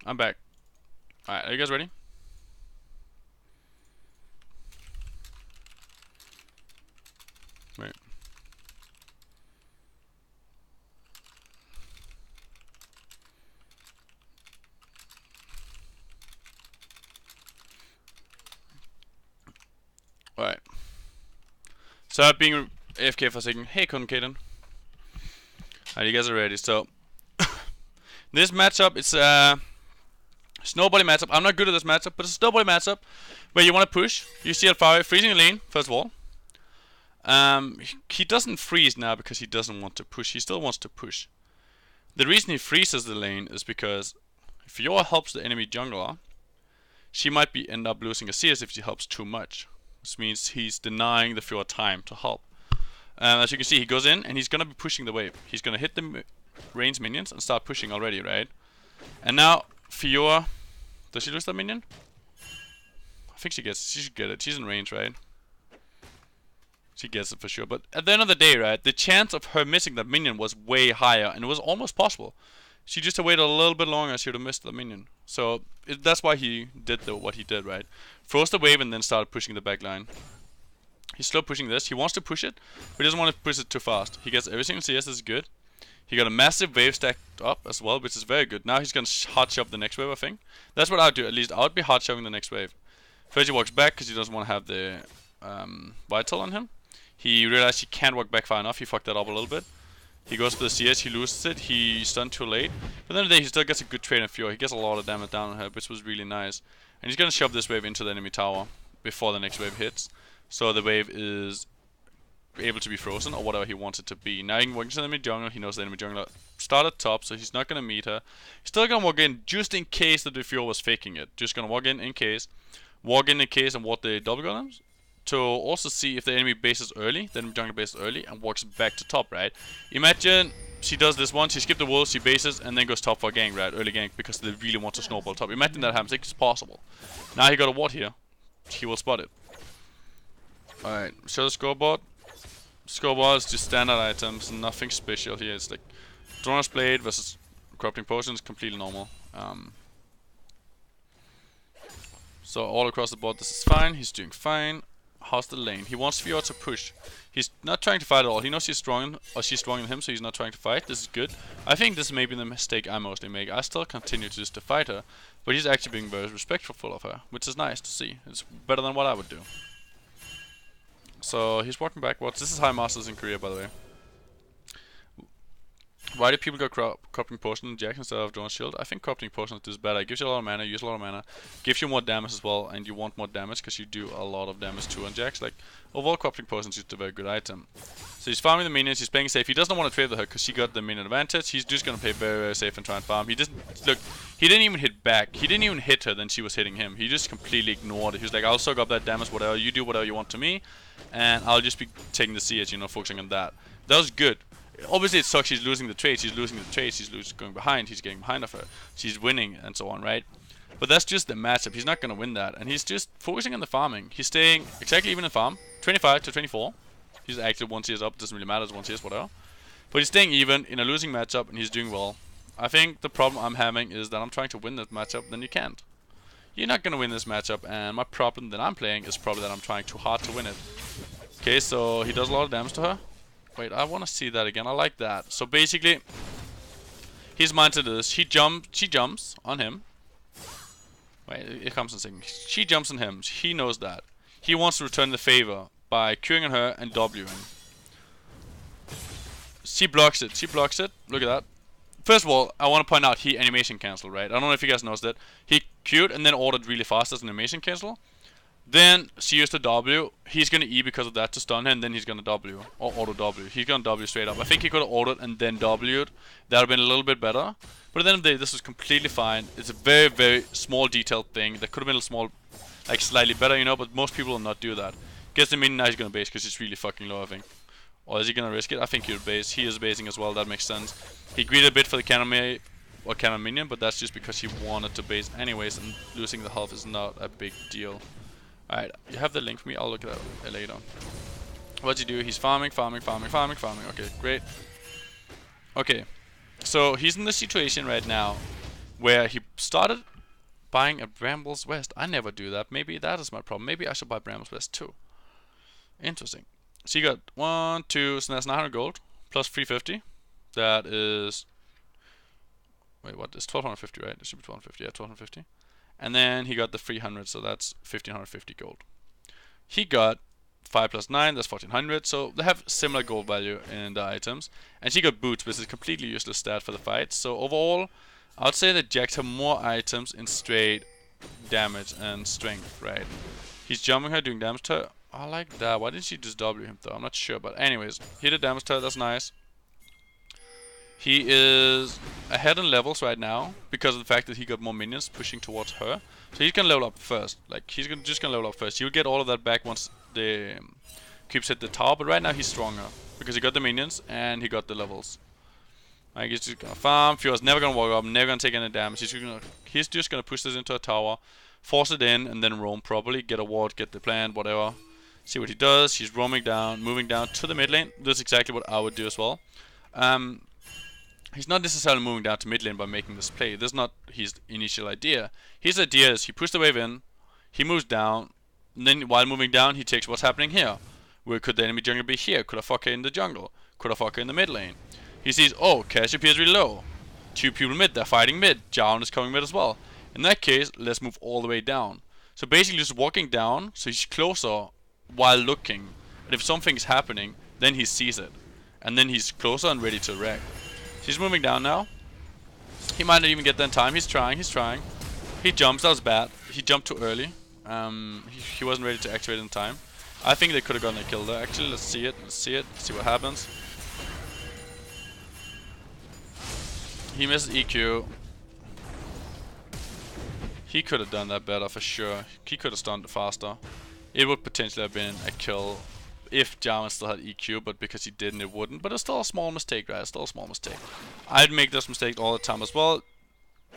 I'm back. Alright, are you guys ready? Wait. Alright. So I've been AFK for a second. Hey, Kayle. Alright, you guys are ready. So this matchup, it's a snowbally matchup. I'm not good at this matchup, but it's a snowbally matchup where you want to push. You see Alphari freezing the lane, first of all. He doesn't freeze now because he doesn't want to push. He still wants to push. The reason he freezes the lane is because if Fiora helps the enemy jungler, she might end up losing a CS if she helps too much. Which means he's denying the Fiora time to help. As you can see, he goes in and he's gonna be pushing the wave. He's gonna hit the range minions and start pushing already, right? And now Fiora, does she lose that minion? I think she should get it. She's in range, right? She gets it for sure. But at the end of the day, right, the chance of her missing that minion was way higher, and it was almost possible. She just waited a little bit longer, she would have missed the minion. So that's why he did what he did, right? Froze the wave and then started pushing the back line. He's still pushing this. He wants to push it, but he doesn't want to push it too fast. He gets every single CS, this is good. He got a massive wave stacked up as well, which is very good. Now he's going to hard shove the next wave, I think. That's what I'd do, at least. I would be hard shoving the next wave. First he walks back because he doesn't want to have the vital on him. He realized he can't walk back far enough. He fucked that up a little bit. He goes for the CS, he loses it, he stunned too late. But then he still gets a good trade on Fiora. He gets a lot of damage down on her, which was really nice. And he's gonna shove this wave into the enemy tower before the next wave hits. So the wave is able to be frozen, or whatever he wants it to be. Now he can walk into the enemy jungle. He knows the enemy jungler started top, so he's not gonna meet her. He's still gonna walk in just in case that the Fiora was faking it. Just gonna walk in case. Walk in case and ward the double golems. To also see if the enemy bases early, the enemy jungle bases early, and walks back to top, right? Imagine she does this once, she skips the walls, she bases, and then goes top for a gank, right? Early gank, because they really want to snowball top. Imagine that happens, it's possible. Now he got a ward here. He will spot it. Alright, show the scoreboard. Scoreboard is just standard items, nothing special here. It's like Droner's Blade versus Corrupting Potions, completely normal. So all across the board this is fine, he's doing fine. How's the lane? He wants Fiora to push. He's not trying to fight at all. He knows he's strong, or she's stronger than him, so he's not trying to fight. This is good. I think this may be the mistake I mostly make. I still continue to just to fight her, but he's actually being very respectful of her, which is nice to see. It's better than what I would do. So he's walking backwards. This is high masters in Korea, by the way. Why do people go Corrupting Potion Jax instead of Drone's Shield? I think Corrupting Potion is better. It gives you a lot of mana, use a lot of mana. Gives you more damage as well, and you want more damage because you do a lot of damage too on Jax. Like, overall Corrupting Potion is just a very good item. So he's farming the minions, he's playing safe. He doesn't want to trade with her because she got the minion advantage. He's just going to play very, very safe and try and farm. He didn't even hit back. He didn't even hit her, then she was hitting him. He just completely ignored it. He was like, I'll soak up that damage, whatever. You do whatever you want to me, and I'll just be taking the CS, you know, focusing on that. That was good. Obviously it sucks, she's losing the trades, he's going behind, he's getting behind of her, she's winning and so on, right? But that's just the matchup, he's not going to win that, and he's just focusing on the farming. He's staying exactly even in farm, 25 to 24. He's actually 1 CS up, doesn't really matter, it's 1 CS, whatever. But he's staying even in a losing matchup and he's doing well. I think the problem I'm having is that I'm trying to win that matchup, then you can't. You're not going to win this matchup, and my problem that I'm playing is probably that I'm trying too hard to win it. Okay, so he does a lot of damage to her. Wait, I want to see that again. I like that. So basically, his mindset is she jumps on him. Wait, it comes in a second. She jumps on him. He knows that. He wants to return the favor by Qing on her and Wing. She blocks it. She blocks it. Look at that. First of all, I want to point out he animation cancel, right? I don't know if you guys noticed that. He Q'd and then ordered really fast as an animation cancel. Then she used the W. He's gonna E because of that to stun her, and then he's gonna W or auto W. He's gonna W straight up. I think he could have ordered and then W'd. That would have been a little bit better. But at the end of the day, this was completely fine. It's a very, very small detailed thing that could have been a small, like slightly better, you know. But most people will not do that. Gets the minion, now he's gonna base because it's really fucking low, I think. Or is he gonna risk it? I think he'll base. He is basing as well. That makes sense. He greeted a bit for the cannon or cannon minion, but that's just because he wanted to base anyways, and losing the health is not a big deal. Alright, you have the link for me, I'll look it up later. What's he do? He's farming. Okay, great. Okay, so he's in the situation right now where he started buying a Brambles West. I never do that. Maybe that is my problem. Maybe I should buy Brambles West too. Interesting. So you got 1, 2, so that's 900 gold plus 350. That is, wait, what? It's 1250, right? It should be 1250. Yeah, 1250. And then he got the 300, so that's 1550 gold. He got 5 plus 9, that's 1400. So they have similar gold value in the items. And she got boots, which is a completely useless stat for the fight. So overall, I would say that Jax have more items in straight damage and strength, right? He's jumping her, doing damage to her. I like that. Why didn't she just W him though? I'm not sure, but anyways, he did damage to her, that's nice. He is ahead in levels right now because of the fact that he got more minions pushing towards her. So he's gonna level up first. Like, he's just gonna level up first. He'll get all of that back once the cubes hit the tower, but right now he's stronger because he got the minions and he got the levels. Like, he's just gonna farm. Fiora's never gonna walk up, never gonna take any damage. He's just gonna push this into a tower, force it in, and then roam probably. Get a ward, get the plant, whatever. See what he does. He's roaming down, moving down to the mid lane. That's exactly what I would do as well. He's not necessarily moving down to mid lane by making this play. This is not his initial idea. His idea is he pushes the wave in, he moves down, and then while moving down, he takes what's happening here. Where could the enemy jungle be here? Could I fuck her in the jungle? Could I fuck her in the mid lane? He sees, oh, Cash appears really low. 2 people mid, they're fighting mid. Jarvan is coming mid as well. In that case, let's move all the way down. So basically just walking down, so he's closer while looking. And if something is happening, then he sees it. And then he's closer and ready to wreck. He's moving down now. He might not even get there in time. He's trying. He jumps. That was bad. He jumped too early. He wasn't ready to activate in time. I think they could have gotten a kill there. Actually, let's see it. See what happens. He misses EQ. He could have done that better for sure. He could have stunned it faster. It would potentially have been a kill if Jarvan still had EQ, but because he didn't, it wouldn't. But it's still a small mistake, right? It's still a small mistake. I'd make this mistake all the time as well.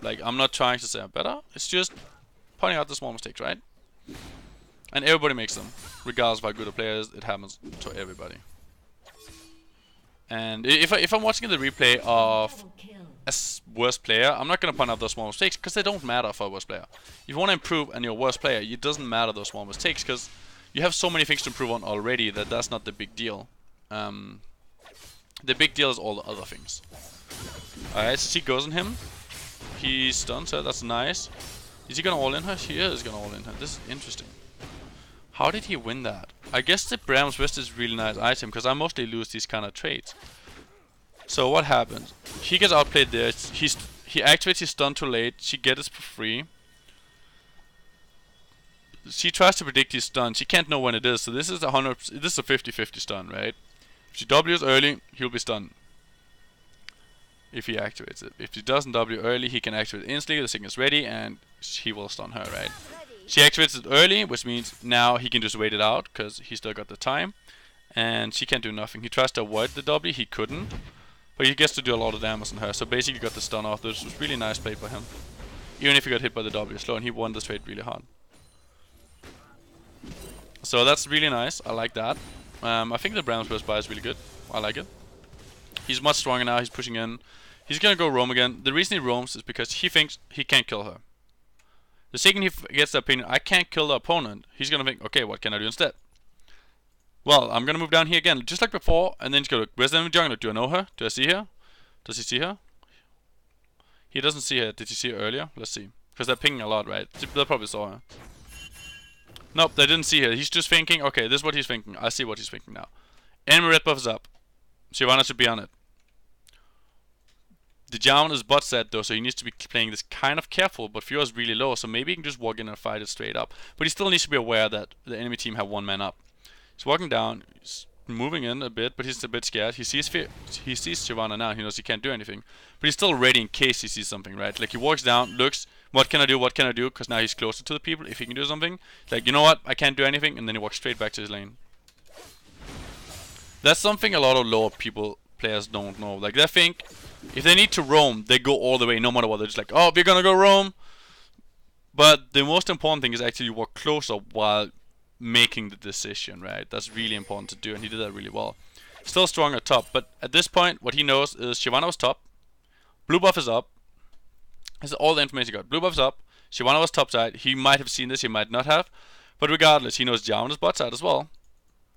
Like, I'm not trying to say I'm better. It's just pointing out the small mistakes, right? And everybody makes them. Regardless of how good a player is, it happens to everybody. And if I'm watching the replay of a worst player, I'm not going to point out those small mistakes because they don't matter for a worst player. If you want to improve and you're a worst player, it doesn't matter those small mistakes because you have so many things to improve on already that that's not the big deal. The big deal is all the other things. Alright, so she goes on him. He stuns her, that's nice. Is he gonna all in her? He is gonna all in her. This is interesting. How did he win that? I guess the Brambles West is a really nice item because I mostly lose these kind of trades. So what happens? He gets outplayed there. He activates his stun too late. She gets it for free. She tries to predict his stun. She can't know when it is. So this is a 50-50 stun, right? If she W's early, he'll be stunned. If he activates it. If he doesn't W early, he can activate it instantly. The signal's ready, and he will stun her, right? She activates it early, which means now he can just wait it out because he still got the time, and she can't do nothing. He tries to avoid the W, he couldn't, but he gets to do a lot of damage on her. So basically, got the stun off. This was really nice play by him, even if he got hit by the W slow, and he won this trade really hard. So that's really nice. I like that. I think the Brambles West buy is really good. I like it. He's much stronger now. He's pushing in. He's gonna go roam again. The reason he roams is because he thinks he can't kill her. The second he gets the opinion, I can't kill the opponent, he's gonna think, okay, what can I do instead? Well, I'm gonna move down here again, just like before, and then he's gonna, where's the enemy jungler? Do I know her? Do I see her? Does he see her? He doesn't see her. Did he see her earlier? Let's see. Because they're pinging a lot, right? They probably saw her. Nope, they didn't see her. He's just thinking, okay, this is what he's thinking. I see what he's thinking now. Enemy red buff is up. Shyvana should be on it. The Jarvan is bot set though, so he needs to be playing this kind of careful, but Fiora is really low, so maybe he can just walk in and fight it straight up. But he still needs to be aware that the enemy team have one man up. He's walking down, he's moving in a bit, but he's a bit scared. He sees Shyvana now, he knows he can't do anything. But he's still ready in case he sees something, right? Like he walks down, looks, what can I do, because now he's closer to the people, if he can do something. Like, you know what, I can't do anything, and then he walks straight back to his lane. That's something a lot of lower players don't know. Like, they think, if they need to roam, they go all the way, no matter what. They're just like, oh, we're gonna go roam. But the most important thing is actually walk closer while making the decision, right? That's really important to do, and he did that really well. Still strong at top, but at this point, what he knows is Shyvana was top. Blue buff is up. This is all the information he got. Blue buff's up. Shyvana was top side. He might have seen this, he might not have. But regardless, he knows Jarvan is bot side as well.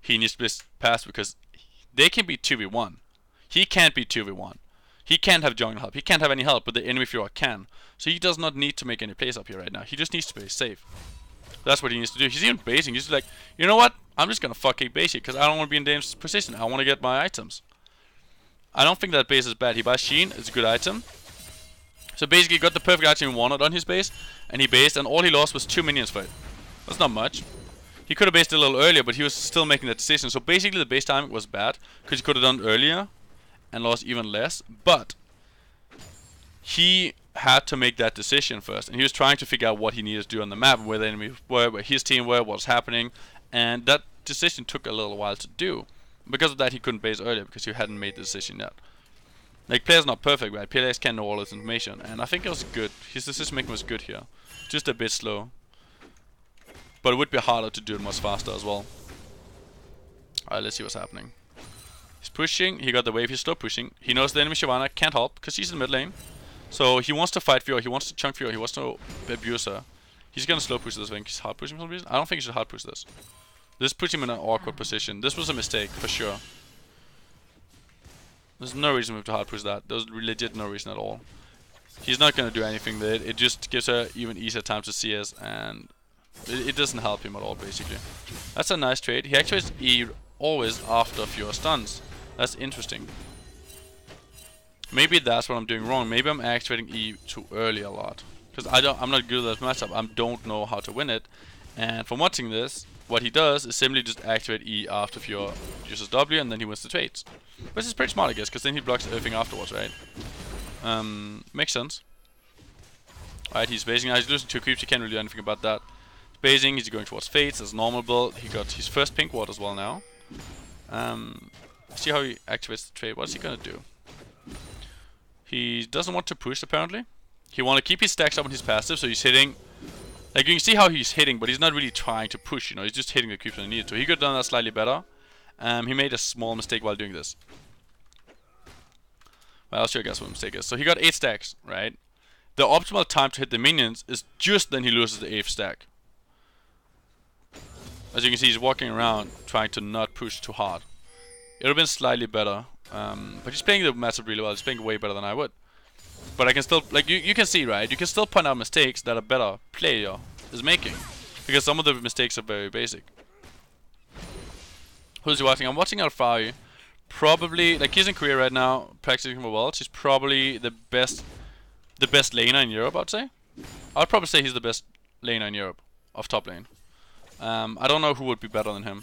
He needs to be passed because they can be 2v1. He can't be 2v1. He can't have jungle help. He can't have any help, but the enemy Fiora can. So he does not need to make any plays up here right now. He just needs to play safe. That's what he needs to do. He's even basing. He's like, you know what? I'm just gonna fucking base it because I don't want to be in dangerous position. I want to get my items. I don't think that base is bad. He buys Sheen. It's a good item. So basically, he got the perfect item he wanted on his base, and he based, and all he lost was 2 minions for it. That's not much. He could have based it a little earlier, but he was still making that decision. So basically, the base timing was bad because he could have done it earlier and lost even less. But he had to make that decision first, and he was trying to figure out what he needed to do on the map, where the enemy were, where his team were, what was happening, and that decision took a little while to do. Because of that, he couldn't base earlier because he hadn't made the decision yet. Like, players not perfect, right? Players can't know all this information, and I think it was good. His decision making was good here, just a bit slow, but it would be harder to do it much faster as well. Alright, let's see what's happening. He's pushing. He got the wave. He's slow pushing. He knows the enemy Shyvana can't help because she's in mid lane. So he wants to fight Fiora, he wants to chunk Fiora, he wants to abuse her. He's gonna slow push this, I think he's hard pushing for some reason. I don't think he should hard push this. This puts him in an awkward position. This was a mistake, for sure. There's no reason for him to hard push that. There's legit no reason at all. He's not gonna do anything with it. It just gives her even easier time to CS, and it doesn't help him at all, basically. That's a nice trade. He activates E always after Fiora stuns. That's interesting. Maybe that's what I'm doing wrong. Maybe I'm activating E too early a lot. Because I'm not good at this matchup. I don't know how to win it. And from watching this, what he does is simply just activate E after Fiora uses W, and then he wins the trades. Which is pretty smart, I guess, because then he blocks everything afterwards, right? Makes sense. Alright, he's basing. He's losing 2 creeps. He can't really do anything about that. He's basing. He's going towards Fates. That's normal build. He got his first pink ward as well now. See how he activates the trade. What's he gonna do? He doesn't want to push, apparently. He want to keep his stacks up on his passive, so he's hitting. Like, you can see how he's hitting, but he's not really trying to push, you know. He's just hitting the creeps when he needed to. He could have done that slightly better. He made a small mistake while doing this. Well, I'll show you guys what the mistake is. So he got 8 stacks, right? The optimal time to hit the minions is just then he loses the 8th stack. As you can see, he's walking around trying to not push too hard. It would have been slightly better. But he's playing the matchup really well. He's playing way better than I would. But I can still, like, you can see, right? You can still point out mistakes that a better player is making. Because some of the mistakes are very basic. Who's he watching? I'm watching Alphari. Probably, like, he's in Korea right now, practicing for Worlds. He's probably the best laner in Europe, I'd say. I'd probably say he's the best laner in Europe, of top lane. I don't know who would be better than him.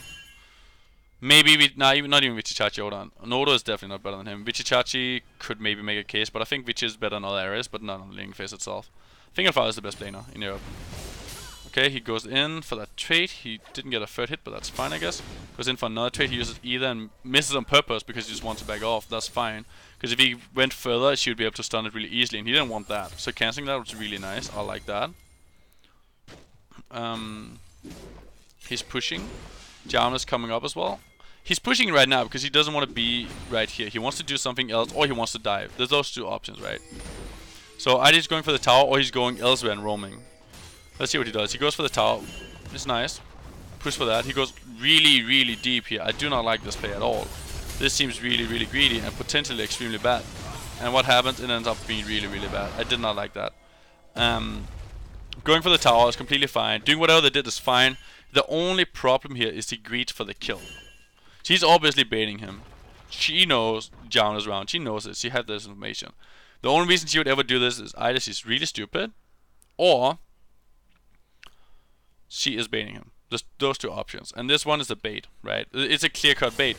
Maybe, not even Vichichachi. Hold on. Nodo is definitely not better than him. Vichichachi could maybe make a case, but I think Vichi is better in other areas, but not on the laning phase itself. I think Alphari is the best laner in Europe. Okay, he goes in for that trade. He didn't get a third hit, but that's fine, I guess. Goes in for another trade. He uses either and misses on purpose because he just wants to back off. That's fine. Because if he went further, she would be able to stun it really easily, and he didn't want that. So cancelling that was really nice. I like that. He's pushing. Jarvan is coming up as well. He's pushing right now because he doesn't want to be right here. He wants to do something else, or he wants to dive. There's those 2 options, right? So either he's going for the tower, or he's going elsewhere and roaming. Let's see what he does. He goes for the tower. It's nice. Push for that. He goes really, really deep here. I do not like this play at all. This seems really, really greedy and potentially extremely bad. And what happens? It ends up being really, really bad. I did not like that. Going for the tower is completely fine. Doing whatever they did is fine. The only problem here is he greets for the kill. She's obviously baiting him. She knows Jarvan is around. She knows it. She had this information. The only reason she would ever do this is either she's really stupid, or she is baiting him. Just those 2 options. And this one is a bait, right? It's a clear-cut bait.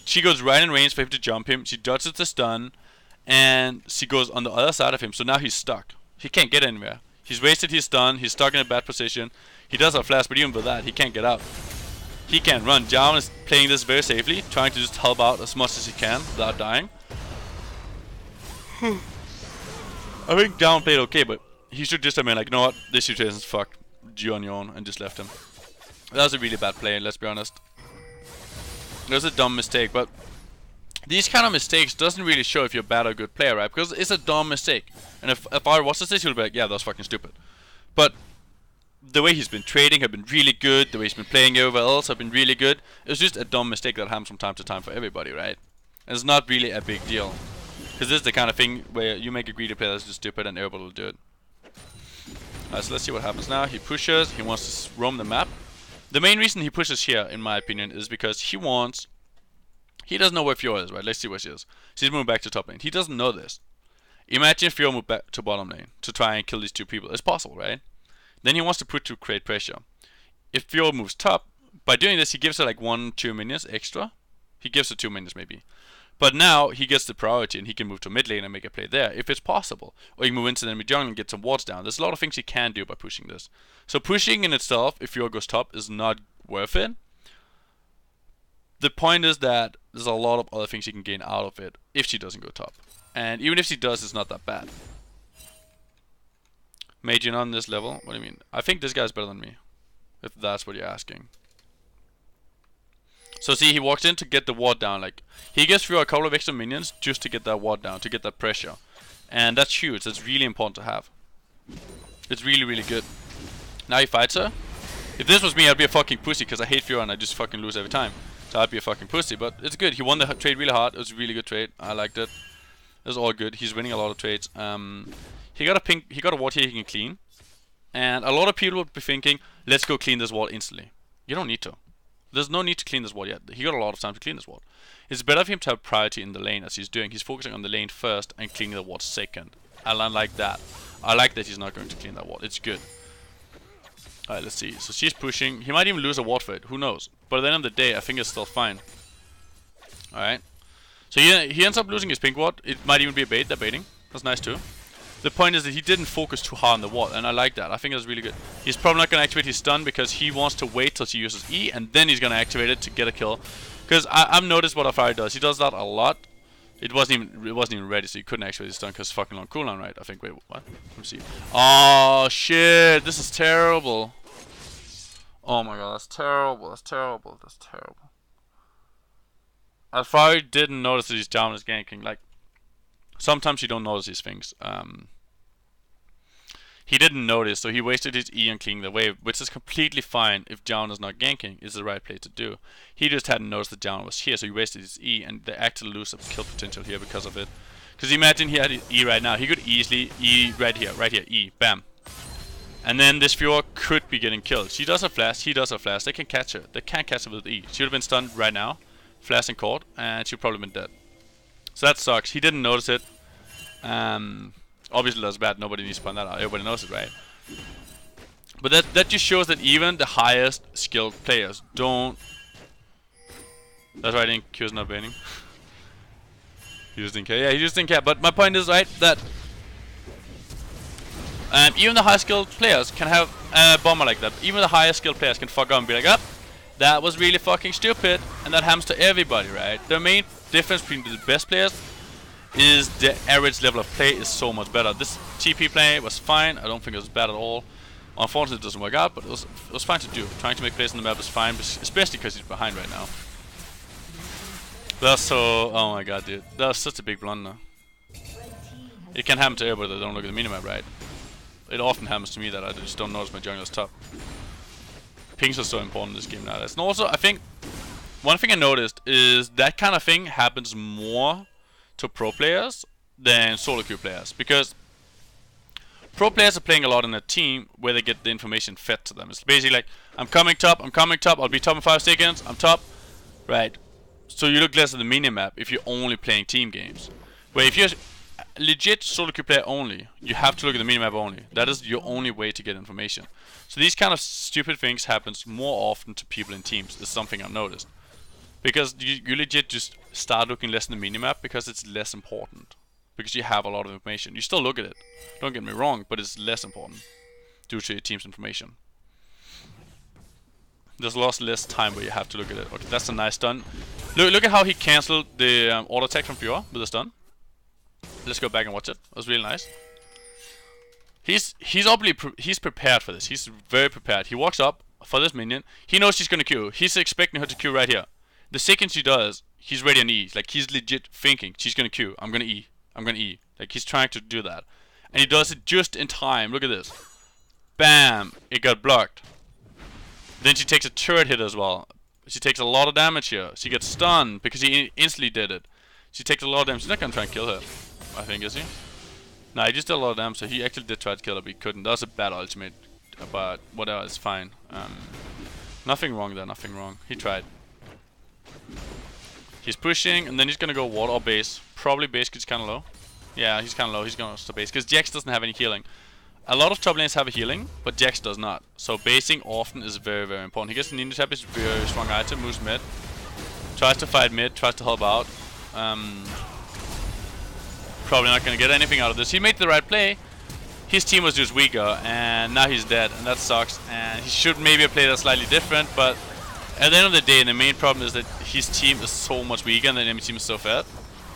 She goes right in range for him to jump him. She dodges the stun, and she goes on the other side of him. So now he's stuck. He can't get anywhere. He's wasted his stun. He's stuck in a bad position. He does have flash, but even with that, he can't get out. He can't run. Jarvan is playing this very safely, trying to just help out as much as he can without dying. I think Jarvan played okay, but he should just have been like, you know what, this situation is fucked. You on your own, and just left him. That was a really bad play, let's be honest. It was a dumb mistake, but these kind of mistakes doesn't really show if you're a bad or good player, right? Because it's a dumb mistake. And if I watched this, he'll be like, yeah, that was fucking stupid. But the way he's been trading have been really good. The way he's been playing over else have been really good. It's just a dumb mistake that happens from time to time for everybody, right? And it's not really a big deal. Because this is the kind of thing where you make a greedy player that's just stupid and everybody will do it. Alright, so let's see what happens now. He pushes. He wants to roam the map. The main reason he pushes here, in my opinion, is because he doesn't know where Fiora is, right? Let's see where she is. She's moving back to top lane. He doesn't know this. Imagine if Fiora moved back to bottom lane to try and kill these two people. It's possible, right? Then he wants to push to create pressure. If Fiora moves top, by doing this, he gives her like 1-2 minions extra. He gives her 2 minions maybe. But now he gets the priority and he can move to mid lane and make a play there if it's possible. Or he can move into the enemy jungle and get some wards down. There's a lot of things he can do by pushing this. So pushing in itself, if Fiora goes top, is not worth it. The point is that there's a lot of other things he can gain out of it if she doesn't go top. And even if she does, it's not that bad. Major on this level? What do you mean? I think this guy's better than me. If that's what you're asking. So see, he walks in to get the ward down. Like, he gets through a couple of extra minions just to get that ward down, to get that pressure. And that's huge. That's really important to have. It's really, really good. Now he fights her. If this was me, I'd be a fucking pussy because I hate Fiora and I just fucking lose every time. So I'd be a fucking pussy, but it's good. He won the trade really hard. It was a really good trade. I liked it. It was all good. He's winning a lot of trades. He got a ward here he can clean. And a lot of people would be thinking, let's go clean this ward instantly. You don't need to. There's no need to clean this ward yet. He got a lot of time to clean this ward. It's better for him to have priority in the lane as he's doing. He's focusing on the lane first and cleaning the ward second. I like that. I like that he's not going to clean that ward. It's good. Alright, let's see. So she's pushing. He might even lose a ward for it. Who knows? But at the end of the day, I think it's still fine. Alright. So he ends up losing his pink ward. It might even be a bait. They're baiting. That's nice too. The point is that he didn't focus too hard on the ward, and I like that. I think that's really good. He's probably not going to activate his stun because he wants to wait till she uses E, and then he's going to activate it to get a kill. Because I've noticed what Alphari does. He does that a lot. It wasn't even ready, so he couldn't activate his stun because fucking long cooldown, right? I think. Wait, what? Let me see. Oh shit! This is terrible. Oh my god, that's terrible. That's terrible. That's terrible. Alphari didn't notice that he's down is ganking. Like, sometimes you don't notice these things. He didn't notice, so he wasted his E on cleaning the wave, which is completely fine if Jawn is not ganking. It's the right play to do. He just hadn't noticed that Jawn was here, so he wasted his E, and they actually lose some kill potential here because of it. Because imagine he had his E right now. He could easily E right here, E, bam. And then this Fiora could be getting killed. She does a flash, he does a flash. They can catch her. They can't catch her with E. She would have been stunned right now, flash and caught, and she'd probably been dead. So that sucks. He didn't notice it. Obviously that's bad. Nobody needs to point that out. Everybody knows it, right? But that just shows that even the highest skilled players don't. That's why I think Q's not banning. He just didn't care. Yeah, he just didn't care. But my point is, right, that even the high skilled players can have a bomber like that. Even the highest skilled players can fuck up and be like, "Up, that was really fucking stupid," and that happens to everybody, right? The main difference between the best players is the average level of play is so much better. This TP play was fine. I don't think it was bad at all. Unfortunately, it doesn't work out, but it was fine to do. Trying to make plays on the map is fine, especially because he's behind right now. That's so... Oh my god, dude. That was such a big blunder. It can happen to everybody that don't look at the minimap, right? It often happens to me that I just don't notice my jungler's top. Pings are so important in this game nowadays. And also, I think... One thing I noticed is that kind of thing happens more to pro players than solo queue players, because pro players are playing a lot in a team where they get the information fed to them. It's basically like, I'm coming top, I'll be top in 5 seconds, I'm top, right? So you look less at the minimap if you're only playing team games. Where if you're legit solo queue player only, you have to look at the minimap only. That is your only way to get information. So these kind of stupid things happens more often to people in teams. It's something I've noticed. Because you legit just start looking less in the minimap because it's less important. Because you have a lot of information. You still look at it. Don't get me wrong, but it's less important due to your team's information. There's lots less time where you have to look at it. Okay, that's a nice stun. Look at how he cancelled the auto attack from Fiora with a stun. Let's go back and watch it. That was really nice. He's prepared for this. He's very prepared. He walks up for this minion. He knows she's gonna Q. He's expecting her to Q right here. The second she does, he's ready on E. Like, he's legit thinking, she's gonna Q, I'm gonna E, I'm gonna E. Like, he's trying to do that. And he does it just in time. Look at this. Bam! It got blocked. Then she takes a turret hit as well. She takes a lot of damage here. She gets stunned because he instantly did it. She takes a lot of damage. He's not gonna try and kill her, I think, is he? No, he just did a lot of damage, so he actually did try to kill her, but he couldn't. That was a bad ultimate, but whatever, it's fine. Nothing wrong there, nothing wrong. He tried. He's pushing, and then he's gonna go ward or base. Probably base because he's kind of low. Yeah, he's kind of low. He's going to base because Jax doesn't have any healing. A lot of top lanes have a healing, but Jax does not. So basing often is very, very important. He gets the Ninja Tap, is a very strong item, moves mid. Tries to fight mid, tries to help out. Probably not going to get anything out of this. He made the right play. His team was just weaker, and now he's dead, and that sucks. And he should maybe have played that slightly different, but at the end of the day, the main problem is that his team is so much weaker, and the enemy team is so fat,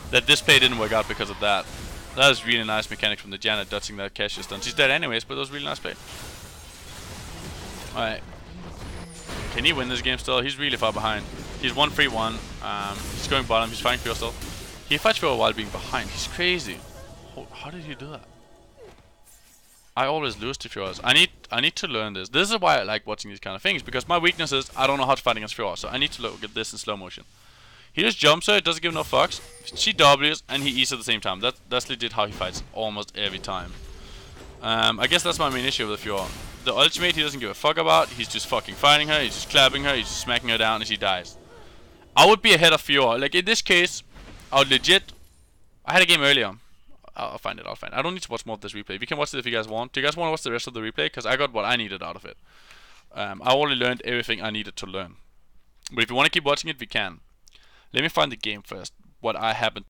that this play didn't work out because of that. That was really nice mechanic from the Janet, dodging that Cassius stun. She's dead anyways, but that was really nice play. Alright. Can he win this game still? He's really far behind. He's 1-3-1. He's going bottom. He's fighting Fiora still. He fights Fiora while being behind. He's crazy. How did he do that? I always lose to Fioras. I need to learn this. This is why I like watching these kind of things, because my weakness is I don't know how to fight against Fiora, so I need to look at this in slow motion. He just jumps her, doesn't give no fucks. She Ws and he E's at the same time. That's legit how he fights almost every time. I guess that's my main issue with the Fiora. The ultimate he doesn't give a fuck about. He's just fucking fighting her. He's just clapping her. He's just smacking her down and she dies. I would be ahead of Fiora. Like in this case, I would legit. I had a game earlier. I'll find it. I don't need to watch more of this replay. We can watch it if you guys want. Do you guys want to watch the rest of the replay? Because I got what I needed out of it. I already learned everything I needed to learn. But if you want to keep watching it, we can. Let me find the game first. What I happened